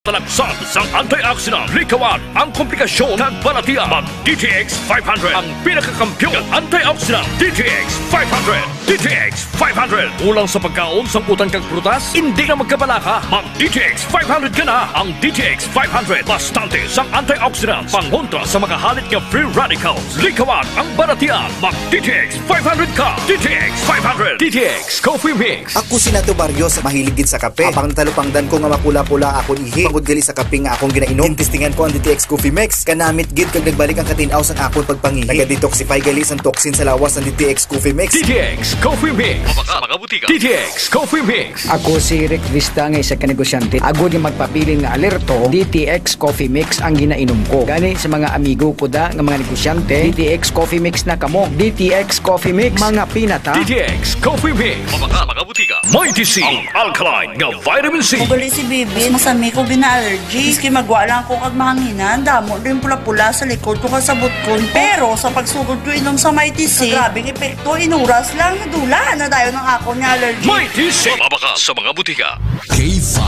Talagsan sang antioxidant, likawan ang komplikasyon ng balatian. Mag DTX 500 ang pinakakampiyon ng antioxidant. DTX 500. DTX 500. Ulang sa pagkaon, sangkutan kang prutas, hindi na magkabalaka. Mag DTX 500 ka na. Ang DTX 500 bastante sang antioxidant, pangontra sa mga halit ng free radicals. Likawan ang balatian. Mag DTX 500 ka. DTX 500. DTX Coffee Mix. Ako si Nato Barrios, mahilig gid sa kape. Apang talupangdan ko nga mapula-pula akong ihi. Pagod gali sa kape nga akong ginainom. Testingan ko ang DTX Coffee Mix. Kanamit gid kag nagbalik ang katinaw sa akong pagpangihi. Naga-detoxify gali sang toxin sa lawas ng DTX Coffee Mix. DTX Coffee Mix. Mga butika. DTX Coffee Mix. Ako si Rick Vista nga isa ka negosyante. Agod nga magpabilin nga alerto, DTX Coffee Mix ang ginainom ko. Gani sa mga amigo ko da nga mga negosyante, DTX Coffee Mix na kamo. DTX Coffee Mix, mga pinata. DTX Coffee Mix. Mga butika. Mighty C. Ang alkaline nga vitamin C. Ugali si Bibi, masami ko bina-allergy. Iski magwa lang ko kag mahanginan, damo din pula-pula sa likod ko kasabot ko. Pero sa pagsugod ko inom sa Mighty C, grabing epekto, inuras lang, nadula na tayo ng ako niya allergy. Mighty C. Mabaka sa mga butika. K5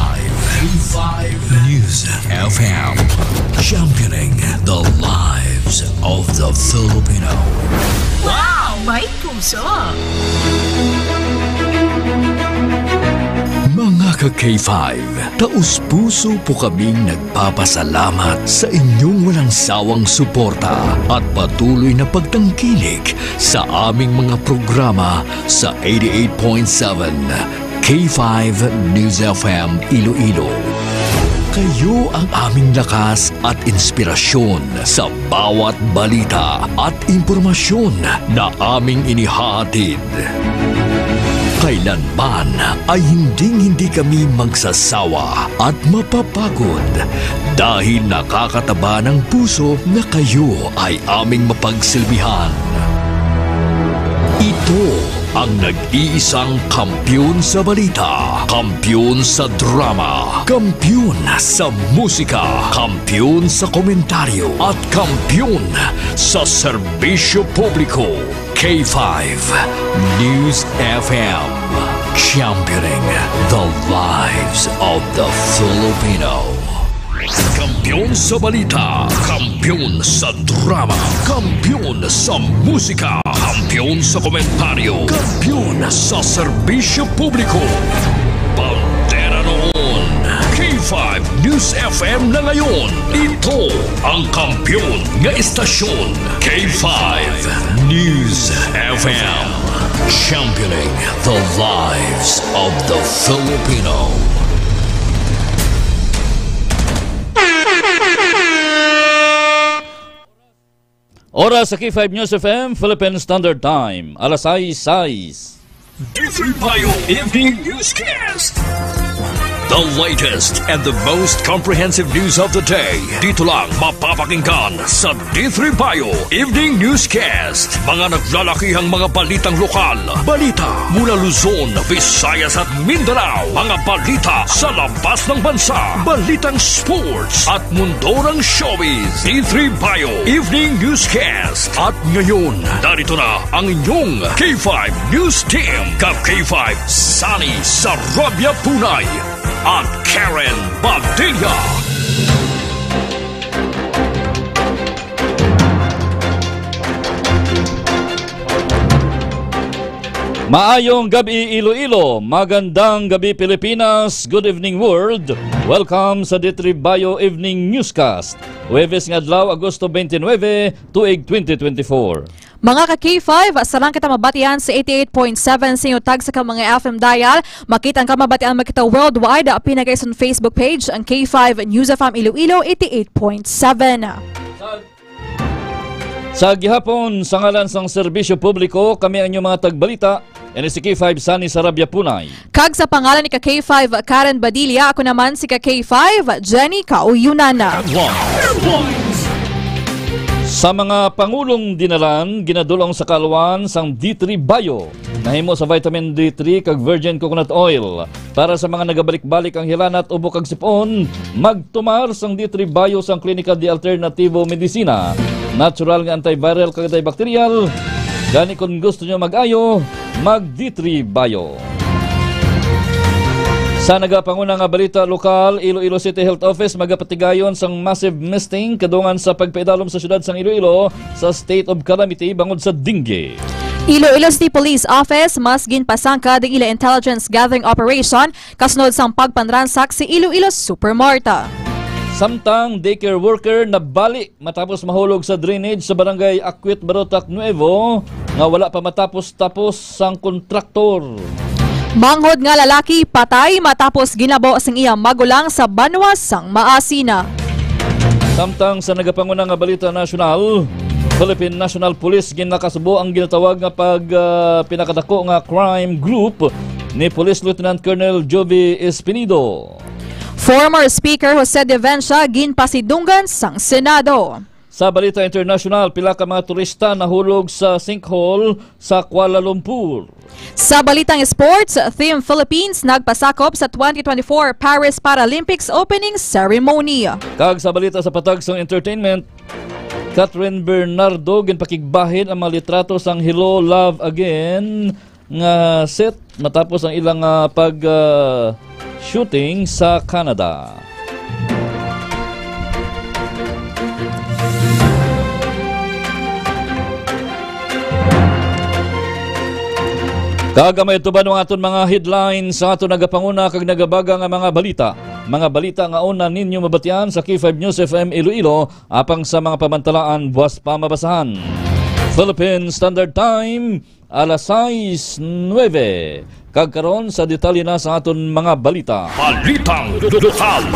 News FM, championing the lives of the Filipino. Wow! May puso! Mga ka-K5, taus-puso po kaming nagpapasalamat sa inyong walang sawang suporta at patuloy na pagtangkilik sa aming mga programa sa 88.7 K5 News FM Iloilo. Kayo ang aming lakas at inspirasyon sa bawat balita at impormasyon na aming inihahatid. Kailanman ay hindi kami magsasawa at mapapagod dahil nakakataba ng puso na kayo ay aming mapagsilbihan. Ito ang nag-iisang kampiyon sa balita, kampiyon sa drama, kampiyon sa musika, kampiyon sa komentaryo, at kampiyon sa serbisyo publiko. K5 News FM, championing the lives of the Filipino. Kampiyon sa balita, kampiyon sa drama, kampiyon sa musika, kampiyon sa komentaryo, kampiyon sa serbisyo publiko. Bandera noon, K5 News FM na ngayon. Ito ang kampiyon nga istasyon, K5 News FM, championing the lives of the Filipino. Oras sa K5 News FM, Philippine Standard Time, alas 6:06. D3 Bayo Evening Newscast. The latest and the most comprehensive news of the day. Dito lang mapapakinggan sa D3 Bayo Evening Newscast. Mga naglalakihang mga balitang lokal, balita mula Luzon, Visayas at Mindanao, mga balita sa labas ng bansa, balitang sports at mundo ng showbiz. D3 Bayo Evening Newscast. At ngayon, narito na ang inyong K5 News Team. Kap K5 Sunny Sarabia Punay at Karen Badilla. Maayong gabi Iloilo, magandang gabi Pilipinas, good evening world. Welcome sa D3 Bayo Evening Newscast. Huwebes nga adlaw, Agosto 29, tuig 2024. Mga ka-K5, sarang kita mabatian sa 88.7 sa inyo tag sa mga FM dial. Makita ang kamabatian makita worldwide. Pinagay sa Facebook page ang K5 News FM Iloilo 88.7. Sa gihapon, sa ngalan sang serbisyo publiko, kami ang inyong mga tagbalita. Yan si K5 Sunny Sarabia Punay. Kag sa pangalan ni ka-K5 Karen Badilla, ako naman si ka-K5 Jenny Kauyunana. Sa mga pangulong dinalan, ginadulong sa kalwan sang D3 Bayo. Nahimo sa vitamin D3 kag virgin coconut oil. Para sa mga nagabalik-balik ang hilanat ubo kag sipon, magtumar sang D3 Bayo sang Klinika de Alternativo Medicina. Natural nga antiviral kag antibacterial. Gani kung gusto nyo mag-ayo, mag D3 Bayo. Sa nagapanguna nga balita lokal, Iloilo City Health Office magapatigayon sang massive misting kadungan sa pagpaidalom sa syudad sang Iloilo sa state of calamity bangod sa dengue. Iloilo City Police Office mas ginpasangka ng ila intelligence gathering operation kasunod sang pagpanransak si Iloilo Supermarta. Samtang daycare worker na bali matapos mahulog sa drainage sa barangay Akwit, Barotac Nuevo nga wala pa matapos-tapos sang kontraktor. Manghod nga lalaki patay matapos ginabo sang iyang magulang sa Banwa sang Maasina. Samtang sa nagapanguna nga balita nasyonal, Philippine National Police ginakasubo ang ginatawag nga pinakadako nga crime group ni Police Lieutenant Colonel Jovi Espinido. Former Speaker Jose de Vencia ginpasidunggan sang Senado. Sa balita international, pila ka mga turista nahulog sa sinkhole sa Kuala Lumpur. Sa balitang sports, Team Philippines nagpasakop sa 2024 Paris Paralympics opening ceremony. Kag sa balita sa patagsang entertainment, Catherine Bernardo ginpakigbahin ang mga litrato sang Hello Love Again nga set matapos ang ilang shooting sa Canada. Kagamay ito ba nung aton mga headlines sa aton nagapanguna kag nagabaga nga mga balita. Mga balita nga una ninyo mabatian sa K5 News FM Iloilo apang sa mga pamantalaan buwas pa mabasahan. Philippine Standard Time, alas 6:09. Kagkaroon sa detalye na sa aton mga balita. Balitang lokal.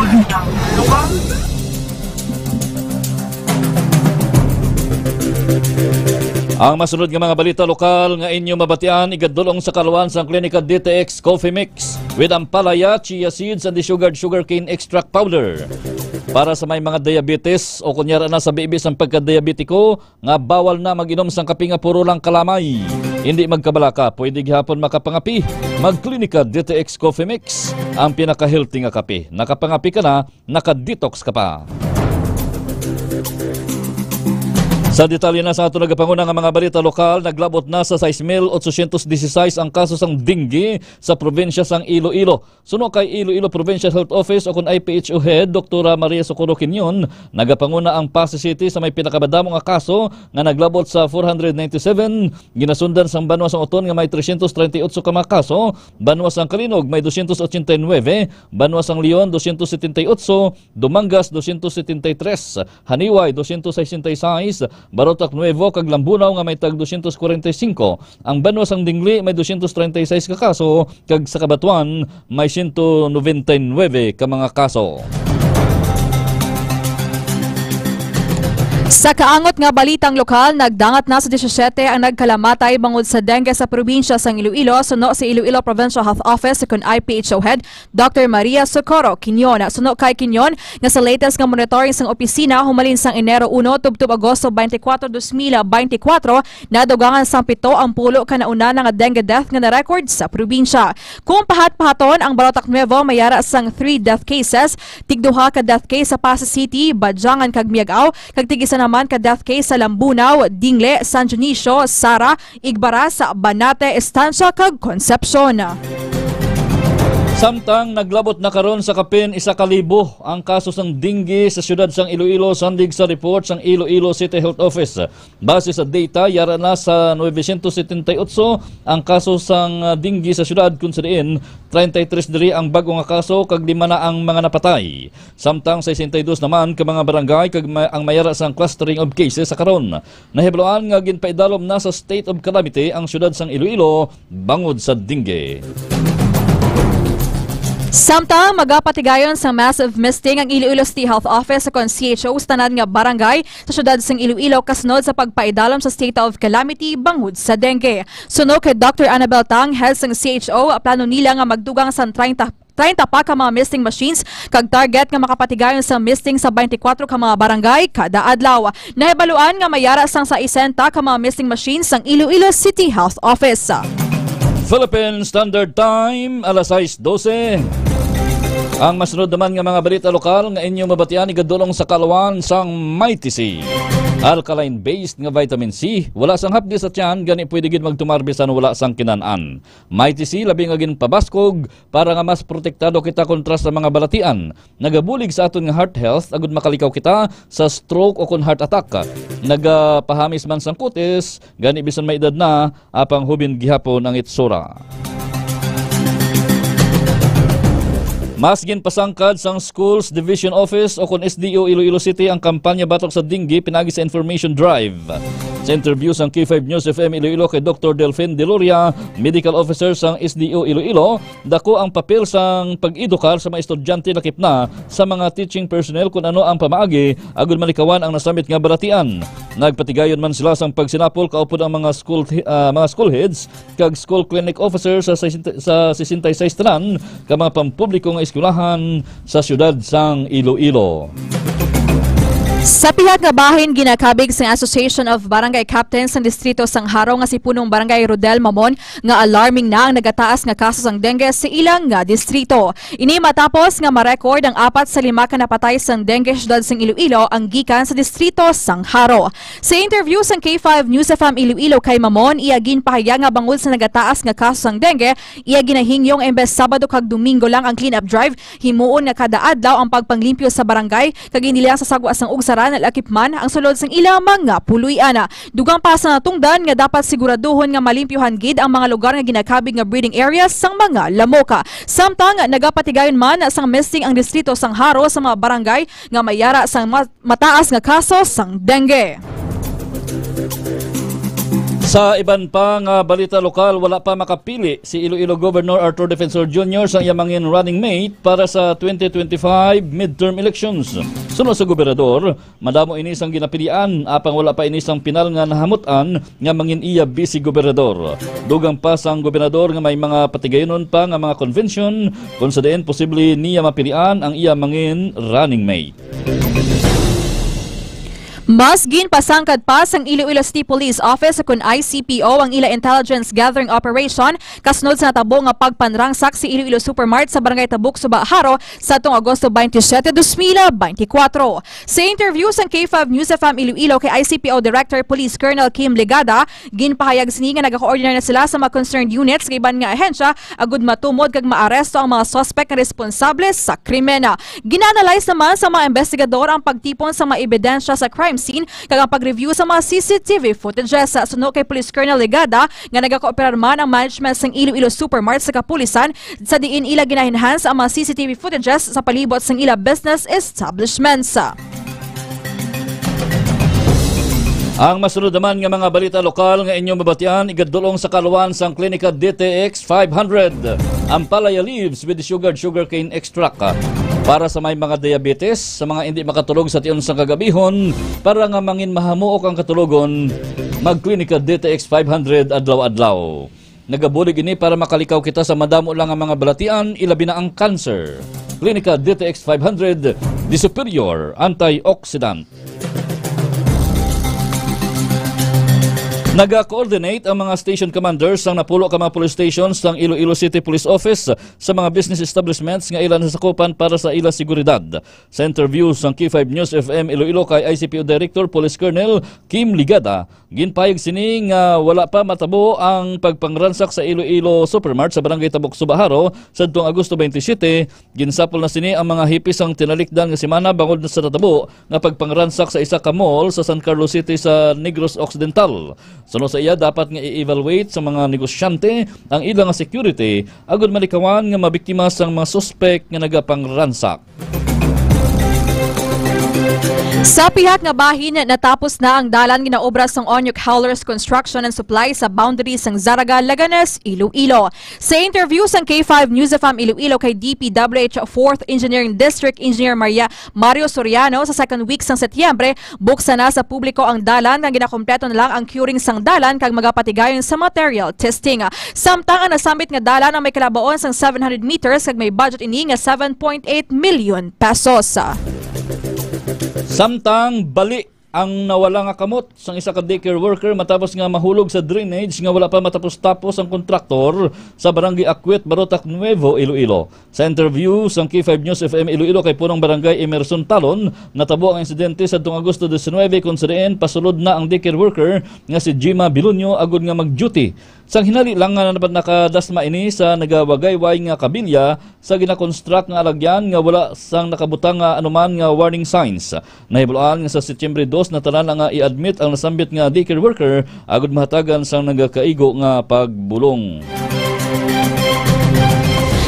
Ang masunod nga mga balita lokal nga inyo mabatian igadulong sa kaluan sa klinika DTX Coffee Mix with ampalaya, chia seeds and the sugarcane extract powder. Para sa may mga diabetes o kunyara na sa bibis ang pagka-diabetiko nga bawal na mag-inom sang kape nga puro lang kalamay. Hindi magkabalaka, pwede gihapon makapangapi. Magklinika DTX Coffee Mix, ang pinaka-healthy nga kape. Nakapangapi ka na, naka-detox ka pa. Sa detalye na sa ato nagapanguna nga mga balita lokal, naglabot na sa 6,816 ang kaso sang dengue sa probinsya sang Iloilo. Suno kay Iloilo Provincial Health Office o kun IPHO Head, Dr. Maria Socorro Quinion, nagapanguna ang Pasay City sa may pinakabadamo nga kaso nga naglabot sa 497, ginasundan sang Banwa sang Oton nga may 338 ka mga kaso, Banwa sang Kalinog may 289, Banwa sang Leon 278, Dumangas 273, Haniway 266, Barotac Nuevo kag Lambunaw nga may tag 245. Ang Banwa sang Dingli may 236 ka kaso kag sa Kabatuan may 199 ka mga kaso. Sa kaangot nga balitang lokal, nagdangat na sa 17 ang nagkalamatay bangod sa dengue sa probinsya sang Iloilo. Suno si Iloilo Provincial Health Office kun IPHO Head Dr. Maria Socorro Quinion. Suno kay Quinion nga sa latest nga monitoring sang opisina humalin sang Enero 1 tubtub Agosto 24, 2024 nadugangan sang 7 ang pulo kanauna nga dengue death nga na-record sa probinsya. Kung pahat-pahaton ang Barotac Nuevo mayara sang 3 death cases, tigduha ka death case sa Pasay City, Badyangan kag Miagao, kag tigisa naman ka death case sa Lambunaw, Dingle, San Dionisio, Sara, Igbaras, Banate, Estancia kag Concepcion. Samtang naglabot na karon sa kapin 1,000 ang kaso sang dengue sa syudad sang Iloilo sandig sa report sang Iloilo City Health Office. Base sa data, yara na sa 978 ang kaso sang dengue sa syudad kun sa diin 33 diri ang bago nga kaso kag 5 na ang mga napatay. Samtang 62 naman ka mga barangay kag ang mayara sang clustering of cases sa karon. Nahibloan nga ginpaidalom na sa state of calamity ang syudad sang Iloilo bangod sa dengue. Samtang magapatigayon sa massive misting ang Iloilo City Health Office sa CHO sa tanan nga barangay sa syudad sang Iloilo kasunod sa pagpaidalom sa state of calamity bangod sa dengue. Suno kay Dr. Annabel Tang, head sang CHO, plano nila nga magdugang sa 30 pa ka mga misting machines kag target nga makapatigayon sa misting sa 24 ka mga barangay kada adlaw. Nahibaluan nga mayara sang sa 60 ka mga misting machines sang Iloilo City Health Office. Philippine Standard Time, alas 6:12. Ang masunod naman nga mga balita lokal nga inyo mabatian igadulong sa kaluan sang Maytisi. Alkaline-based nga vitamin C, wala sang hapdi sa tiyan, gani pwede gid magtumarbisan wala sang kinanan. Mighty C, labi nga gin pabaskog, para nga mas protektado kita kontra sa mga balatian. Nagabulig sa aton nga heart health, agud makalikaw kita sa stroke o kon heart attack. Nagapahamis man sang kutis, gani bisan may edad na, apang hubin gihapon ang itsura. Mas ginpasangkad sang Schools Division Office o kon SDO Iloilo City ang kampanya batok sa dinggi pinagi sa Information Drive. Sa interview sang K5 News FM Iloilo kay Dr. Delfin Deloria, Medical Officer sang SDO Iloilo, dako ang papel sang pag-edukar sa mga estudyante lakip na sa mga teaching personnel kung ano ang pamaagi agud malikawan ang nasamit nga balatian. Nagpatigayon man sila sang pagsinapol kaupod ang mga school heads kag school clinic officer sa 66 tanan ka mga pampubliko nga eskwelahan sa siyudad sang Iloilo. Sa pihak nga bahin ginakabig sa Association of Barangay Captains ng Distrito sang Haro nga si punong Barangay Rodel Mamon nga alarming na ang nagataas nga kaso sang dengue sa ilang nga distrito. Ini matapos nga ma-record ang 4 sa 5 ka napatay sang dengue siyudad sang Iloilo ang gikan sa distrito sang Haro. Sa interview sang K5 News FM Iloilo kay Mamon, iya ginpahaya nga bangod sa nagataas nga kaso sang dengue, iya ginahingyong imbes Sabado kag Domingo lang ang clean-up drive, himuon nga kada adlaw ang pagpanglimpyo sa barangay kag inilang sa sagwa sang ugsaran lakip man ang sulod sang ilang mga puluy-ana. Dugang pa sa natungdan nga dapat siguraduhon nga malimpyuhan gid ang mga lugar nga ginakabig nga breeding areas sang mga lamoka. Samtang nagapatigayon man sang missing ang distrito sang Haro sa mga barangay nga mayara sang mataas nga kaso sang dengue. Sa iban pa nga balita lokal, wala pa makapili si Iloilo Governor Arthur Defensor Jr. sa iyamangin running mate para sa 2025 midterm elections. Sunod sa gobernador, madamo ini sang ginapilian, apang wala pa ini sang pinal nga nahamutan nga mangin iya vice gobernador. Dugang pa sang gobernador nga may mga patigayonon pa nga mga convention kung sa diin posible niya mapilian ang iya mangin running mate. Mas ginpasangkad pa sang Iloilo City Police Office kun ICPO ang ila intelligence gathering operation kasunod sa natabo nga pagpanrangsak si Iloilo Supermart sa Barangay Tabuk, Suba, Haro sa tuong Agosto 27, 2024. Sa interview sang K5 News FM Iloilo kay ICPO Director Police Colonel Kim Legada, ginpahayag sini nga nagakoordinar na sila sa mga concerned units kay iban nga ahensya agud matumod kag maaresto ang mga suspect nga responsable sa krimen. Ginanalyze naman sa mga investigador ang pagtipon sa mga ebidensya sa crime scene kag ang pag-review sa mga CCTV footages. Suno kay Police Colonel Legada nga nagakooperar man ang management sang Iloilo Supermart sa kapulisan sa diin ila gina-enhance ang mga CCTV footages sa palibot sang ila business establishments. Ang masunod naman nga mga balita lokal nga inyong mabatian, igadulong sa kaluan sang klinika DTX 500. Ang Palaya Leaves with sugarcane extract para sa may mga diabetes, sa mga hindi makatulog sa tiyon sang kagabihon, para nga mangin mahamuok ang katulogon, magklinika DTX 500 adlaw-adlaw. Nagabulig ini para makalikaw kita sa madamo lang ang mga balatian, ilabi na ang cancer. Klinika DTX 500, the superior antioxidant. Naga-coordinate ang mga station commanders sang napulo ka mga police stations sang Iloilo City Police Office sa mga business establishments nga ilan sasakupan para sa ila seguridad. Sa interview sang K5 News FM Iloilo kay ICPO Director Police Colonel Kim Ligada, ginpayag sini nga wala pa matabo ang pagpangransak sa Iloilo Supermart sa Barangay Tabuk, Suba, Haro sa tuong Agosto 27. Ginsapol na sini ang mga hipis ang tinalikdan nga semana bangod na sa natabo nga pagpangransak sa isa ka mall sa San Carlos City sa Negros Occidental. Sunod sa iya, dapat nga i-evaluate sa mga negosyante ang ilang security agud malikawan nga mabiktima sang mga suspect nga nagapangransak. Sa pihak nga bahin, natapos na ang dalan ginaobra sang Onyok Howlers Construction and Supply sa boundary sang Zaraga, Laganes, Iloilo. Sa interview sang K5 News FM Iloilo kay DPWH 4th Engineering District Engineer Mario Soriano sa second week sang Setyembre, buksan na sa publiko ang dalan nga ginakompleto na lang ang curing sang dalan kag magapatigayon sa material testing. Samtang ang nasambit nga dalan ang may kalabaon sang 700 meters kag may budget ini nga 7.8 million pesos. Samtang bali ang nawala nga kamot sang isa ka daycare worker matapos nga mahulog sa drainage nga wala pa matapos-tapos ang kontraktor sa Barangay Akwet, Barotac Nuevo, Iloilo. Sa interview sang K5 News FM Iloilo kay punong Barangay Emerson Talon, natabo ang insidente sa Agosto 19 kung saan pasulod na ang daycare worker nga si Jima Bilonyo agud nga mag-duty. Sang hinali lang nga nakadasma ini sa nagawagayway nga kabilya sa ginakonstruct nga alagyan nga wala sang nakabutang nga anuman nga warning signs. Nahibulaan nga sa Setyembre 2 na tanan nga i-admit ang nasambit nga daycare worker agud mahatagan sang nagakaigo nga pagbulong.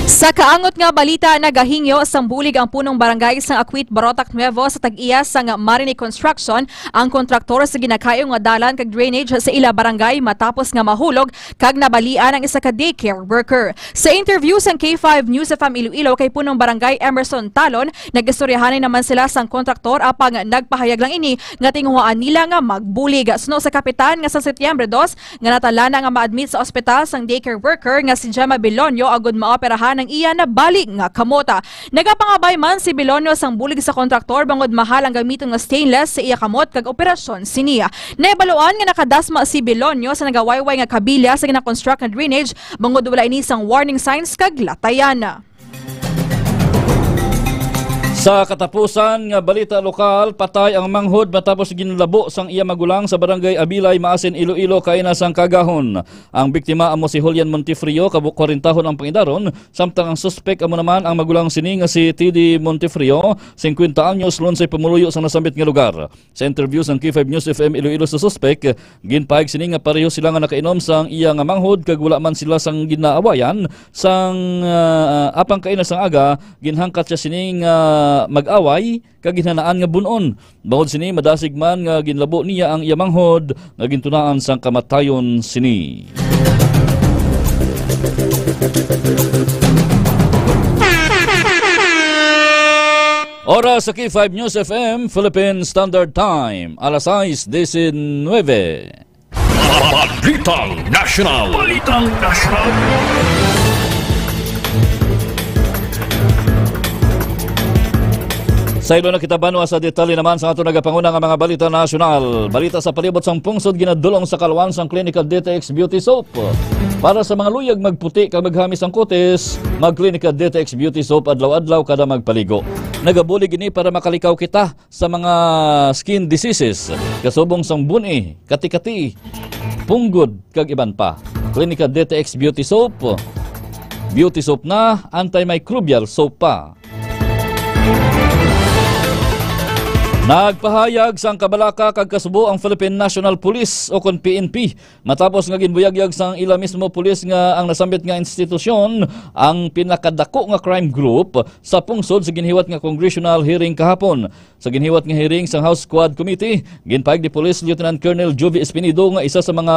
Sa kaangot nga balita, nagahingyo sang bulig ang punong barangay sang Akwit, Barotac Nuevo sa tag-iya sang Marini Construction ang kontraktor sa ginakayong nga dalan kag drainage sa ila barangay matapos nga mahulog kag nabalian ang isa ka daycare worker. Sa interview sang K5 News FM Iloilo kay punong barangay Emerson Talon, nagistoryahanan naman sila sang kontraktor apang nagpahayag lang ini nga tinguhaan nila nga magbulig. Suno sa kapitan nga sa Setyembre 2 nga natalana nga ma-admit sa ospital sang daycare worker nga si Gemma Bilonyo agud maoperahan ng iya na balik nga kamota. Nagapangabay man si Bilonyo sang bulig sa kontraktor bangod mahal ang gamiton nga stainless sa iya kamot kag operasyon siniya. Naibaluan nga nakadasma si Bilonyo sa nagawayway nga kabilya sa gina-construct nga drainage bangod wala ini sang warning signs kag latayan. Sa katapusan nga balita lokal, patay ang manghod matapos ginlabo sang iya magulang sa barangay Abilay, Maasin, Iloilo, kaina sang Kagahon. Ang biktima amo si Julian Montefrio, kabuk 40 tahon ang pangidaron, samtang ang suspek amo naman ang magulang sini nga si Tidi Montefrio, 50 anyos, lunsay pamuluyo sa nasambit nga lugar. Sa interview sang K5 News FM Iloilo sa suspek, ginpahig sini nga pareho sila nga nakainom sang iya nga manghod kag wala man sila sang ginaawayan sang apang kaina sang aga, ginhangkat siya sini nga mag-away kag ginhanaan nga bunon. Bangod sini madasig man nga ginlabo niya ang iya manghod nga gintunaan sang kamatayon sini. Oras sa K5 News FM Philippine Standard Time, alas 6:19. Balitang National. Balitang National. Sa ilo na kita banwa sa detalye naman sa ato nagapanguna nga mga balita nasyonal. Balita sa palibot sang pungsod ginadulong sa kalwan sang Clinical DTX Beauty Soap. Para sa mga luyag magputi kag maghamis ang kutis, mag Clinical DTX Beauty Soap adlaw-adlaw kada magpaligo. Nagabulig ini para makalikaw kita sa mga skin diseases, kasubong sang buni, kati-kati, punggod kag iban pa. Clinical DTX Beauty Soap. Beauty soap na, antimicrobial soap pa. Nagpahayag sang kabalaka kag kasubo ang Philippine National Police o kon PNP matapos nga ginbuyagyag sang ila mismo pulis nga ang nasambit nga institusyon ang pinakadako nga crime group sa pungsod sa ginhiwat nga congressional hearing kahapon. Sa ginhiwat nga hearing sang House Squad Committee, ginpahayag ni Police Lieutenant Colonel Jovi Espinido nga isa sa mga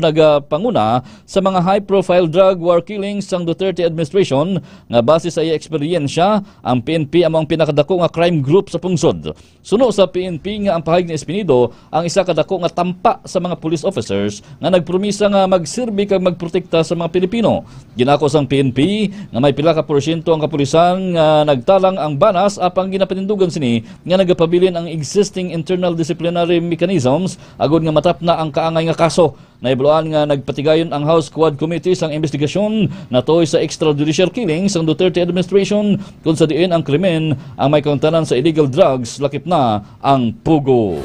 nagpanguna sa mga high-profile drug war killings sang Duterte administration nga base sa iya eksperyensya, ang PNP among pinakadako nga crime group sa pungsod. Suno sa PNP nga ang pahayag ni Espinido ang isa kadako nga tampa sa mga police officers nga nagpromisa nga magsirbi kag magprotekta sa mga Pilipino. Ginako sang PNP nga may pila ka porsyento ang kapulisan nga nagtalang ang banas apang ginapanindugan sini nga nagapabilin ang existing internal disciplinary mechanisms agud nga matap na ang kaangay nga kaso. Naibuluan nga nagpatigayon ang House Squad Committee sang investigasyon natoy sa extrajudicial killings sang Duterte administration kung sa diin ang krimen ang may kaungtanan sa illegal drugs, lakip na ang pugo.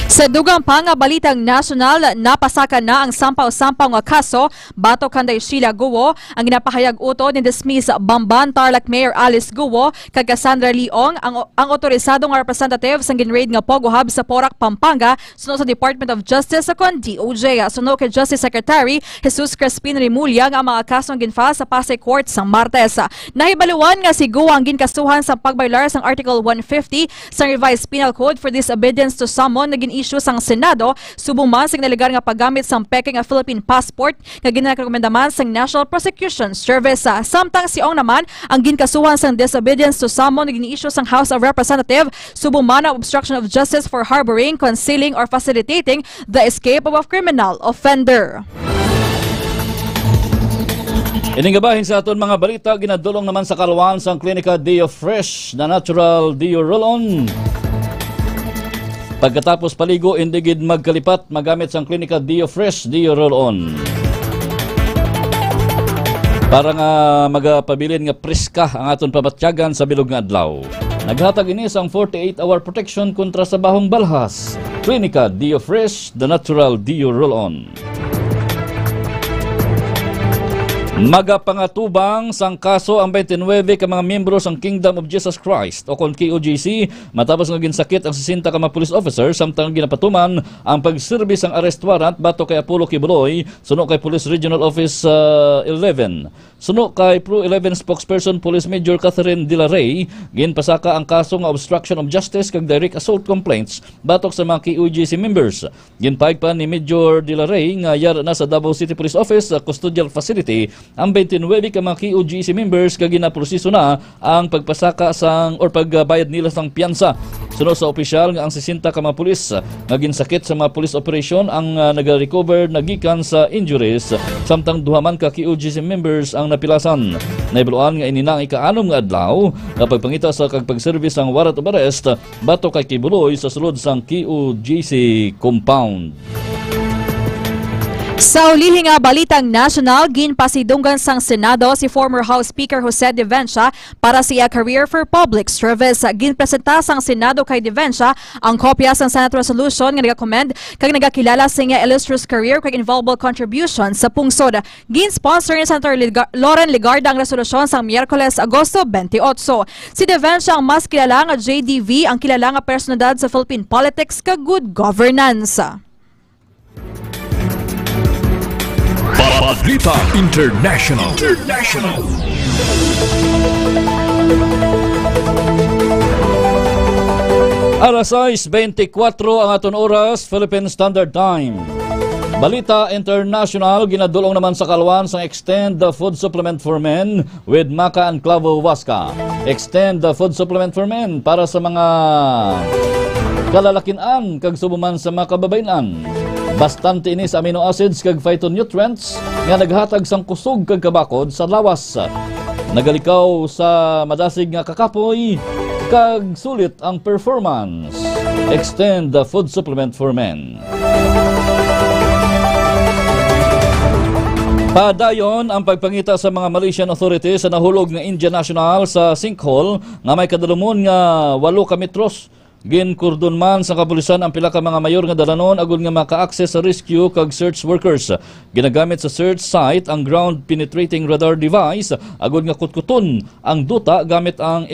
Sa dugang pa nga balitang nasyonal, napasaka na ang sampaw-sampaw nga kaso batok kanday Sheila Guo ang ginapahayag uto ni dismiss Bamban Tarlac Mayor Alice Guo kag Cassandra Leong ang otorisado nga representative sang ginraid nga Pogo Hub sa Porac, Pampanga suno sa Department of Justice sa DOJ. Suno kay Justice Secretary Jesus Crespin Rimulya nga ang mga kasong ginfile sa Pasay Court sang Martes. Nahibaluan nga si Guo ang ginkasuhan sa pagbaylar sang Article 150 sa Revised Penal Code for disobedience to someone na gin-issue sang Senado subong man sang nalegar nga paggamit sang peke nga Philippine passport nga ginrekomenda man sang National Prosecution Service. Samtang siong naman ang ginkasuhan sang disobedience to someone na gin-issue sang House of Representatives subong man ang obstruction of justice for harboring, concealing or facilitating the escape of a criminal offender. Iningabahin sa aton mga balita, ginadulong naman sa Kalawan sang Klinika Dio Fresh na natural Dio Roll-On. Pagkatapos paligo, indigid magkalipat, magamit sang Klinika Dio Fresh Dio Roll-On. Para nga magapabilin nga preska ang aton pabatyagan sa bilog nga adlaw. Naghatag ini sang 48-hour protection kontra sa bahong balhas. Klinika Dio Fresh, the natural Dio Roll-On. Magapangatubang sang kaso ang 29 ka mga miyembro sang Kingdom of Jesus Christ o kon KOJC matapos nga ginsakit ang 60 ka mga police officer samtang ginapatuman ang pagserbi sang arrest warrant bato kay Apollo Kibuloy suno kay Police Regional Office 11. Suno kay Pro 11 spokesperson Police Major Catherine De La Rey, ginpasaka ang kaso nga obstruction of justice kag direct assault complaints batok sa mga KOJC members. Ginpaig pa ni Major De La Rey nga yara na sa Davao City Police Office custodial facility ang 29 ka mga KOJC members kag ginaproseso na ang pagpasaka sang or pagbayad nila sang piyansa. Sunod sa opisyal nga ang 60 ka mga pulis nga ginsakit sa mga police operation ang nag-recover nagikan sa injuries samtang duha man ka KOJC members ang napilasan. Naibaluan nga ininang ika-anom nga adlaw nga pagpangita sa pagservice ang warrant of arrest bato kay Kibuloy sa sulod sang KOJC compound. Sa ulihing nga balitang national, ginpasidunggan sang Senado si former House Speaker Jose Divencia para sa career for public service. Ginpresenta sang Senado kay Divencia ang kopya sang Senate resolution nga nagakomend kag nagakilala sa nga illustrious career kag invaluable contribution sa pungsod. Gin-sponsor ni Senator Loren Legarda ang resolusyon sang Miyerkules, Agosto 28. Si Divencia ang mas kilala nga JDV, ang kilala nga personalidad sa Philippine politics kag good governance. Balita International. Alas 6:24 ang aton oras, Philippine Standard Time. Balita International, ginadulong naman sa Kalawan sang Extend the Food Supplement for Men with Maca and Clavo Huasca. Extend the Food Supplement for Men para sa mga kalalakinan kag subuman sa mga kababainan. Bastante ini sa amino acids kag phytonutrients nga naghatag sang kusog kag kabakod sa lawas. Nagalikaw sa madasig nga kakapoy kag sulit ang performance. Extend the Food Supplement for Men. Padayon ang pagpangita sa mga Malaysian authorities sa nahulog nga Indian national sa sinkhole nga may kadalumon nga 8 ka metros. Ginkurdon man sa kapulisan ang pila ka mga mayor nga dalanon agud nga maka-access sa rescue kag search workers. Ginagamit sa search site ang ground penetrating radar device agud nga kutkuton ang duta gamit ang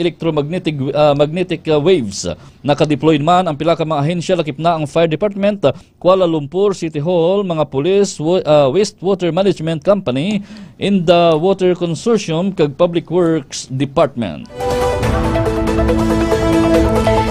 magnetic waves. Naka-deployed man ang pila ka mga ahensya lakip na ang Fire Department, Kuala Lumpur City Hall, mga police, wastewater management company, in the Water Consortium kag Public Works Department.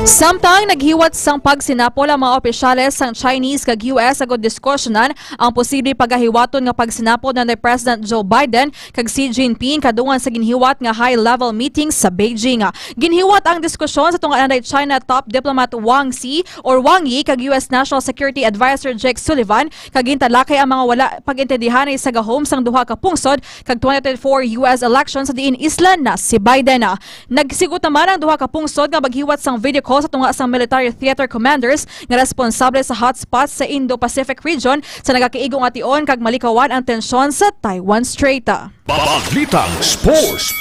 Samtang naghiwat sang pagsinapol ang mga opisyales sang Chinese kag US agud diskusyonan ang posible pagahiwaton nga pagsinapol na ni President Joe Biden kag Xi Jinping kadungan sa ginhiwat nga high-level meeting sa Beijing. Ginhiwat ang diskusyon sa tungod anay China top diplomat Wang Yi kag US National Security Advisor Jake Sullivan kag gintalakay ang mga wala pagintindihan sa gahom sang duha ka pungsod kag 2024 US elections sa diin isla na si Biden. Nagsigutan naman ang duha ka pungsod nga maghiwat sang video call sa tunga sang military theater commanders nga responsable sa hotspots sa Indo-Pacific region sa nagakiigong ation kag malikawan ang tensyon sa Taiwan Strait. Balitang Sports.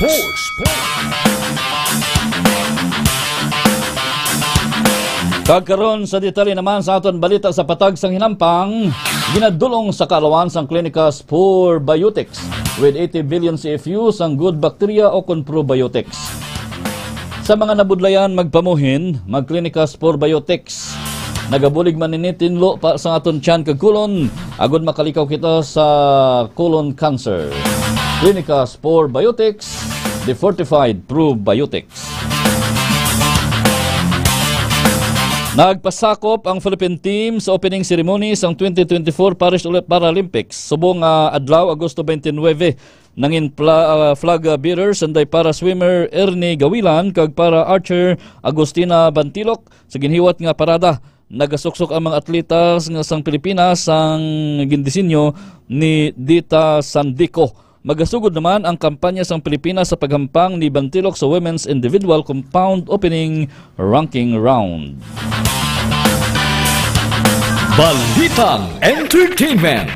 Kagkaroon sa detalye naman sa aton balita sa patag sang hinampang, ginadulong sa Kalawan sang Klinika Spore Biotics with 80 billion CFU sang good bacteria o kon probiotics. Sa mga nabudlayan magpamuhin, magklinika Spore Biotics. Nagabulig man ninitinlo pa sa aton tiyan kag kulon, agud makalikaw kita sa colon cancer. Klinika Spore Biotics, the fortified probiotics. Nagpasakop ang Philippine team sa opening ceremony sang 2024 Paris Paralympics. Subong adlaw Agosto 29. Nangin flag bearers anday para swimmer Ernie Gawilan kag para archer Agustina Bantilok sa ginhiwat nga parada. Nagasuksok ang mga atleta nga sang Pilipinas sang gindisenyo ni Dita Sandico. magasugod naman ang kampanya sang Pilipinas sa paghampang ni Bantilok sa Women's Individual Compound Opening Ranking Round. Balitang Entertainment.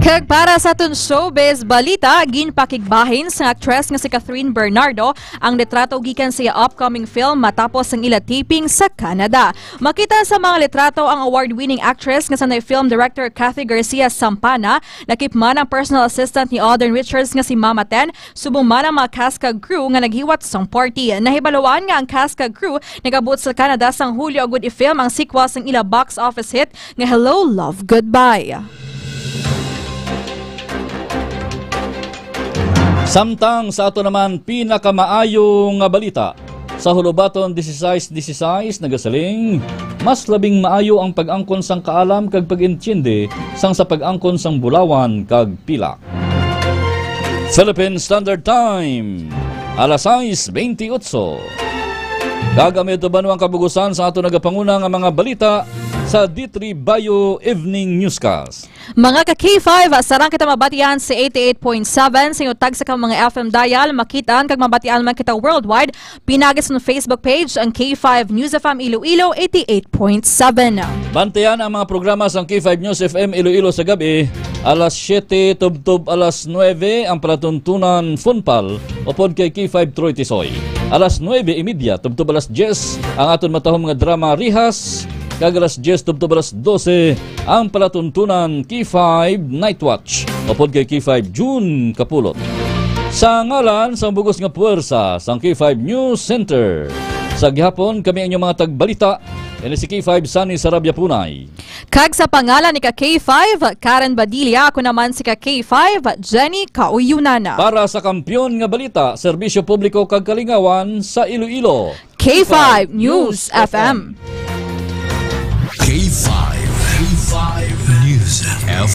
Kag para sa atong showbiz balita, ginpakigbahin sa actress nga si Catherine Bernardo ang litrato gikan sa upcoming film matapos ang ila taping sa Canada. Makita sa mga litrato ang award-winning actress nga sanay film director Cathy Garcia Sampana, lakip man ang personal assistant ni Alden Richards nga si Mama Ten, subong man ang mga cast kag crew nga naghiwat sa party. Nahibalawaan nga ang cast kag crew nagabot sa Canada sang Hulyo agud i-film ang sequel sang ila box office hit nga Hello Love Goodbye. Samtang sa ato naman pinakamaayong nga balita, sa Hulubaton 16-16 nagasaling, mas labing maayo ang pag-angkon sang kaalam kag pag-intindi sang sa pag-angkon sang bulawan kag pila. Philippine Standard Time, alas 6:28. Gagamit ba ang kabugusan sa ato nagapanguna nga mga balita sa D3 Bayo Evening Newscast. Mga ka-K5, sarang kita mabatian sa 88.7 sa inyong tag sa mga FM dial, makitaan kag mabatian man kita worldwide, pinagis ng Facebook page ang K5 News FM Iloilo 88.7. Bantayan ang mga programa sa K5 News FM Iloilo sa gabi, alas 7 tubtob alas 9 ang palatuntunan Funpal upod kay K5 Troy Tisoy. Alas 9:30 tubtob alas 10 ang aton matahong mga drama Rihas, kag alas 10 tubtob alas 12 ang palatuntunan K5 Night Watch upod kay K5 June Kapulot. Sa ngalan sa bugos nga puwersa sang K5 News Center, sa gihapon kami ang inyong mga tagbalita. Yan si K5 Sunny Sarabia Punay. Kag sa pangalan ni K5 Karen Badilla, ako naman si K5 Jenny Kauyunana. Para sa kampiyon nga balita, serbisyo publiko kag kalingawan sa Iloilo, K5 News FM. K5 News FM.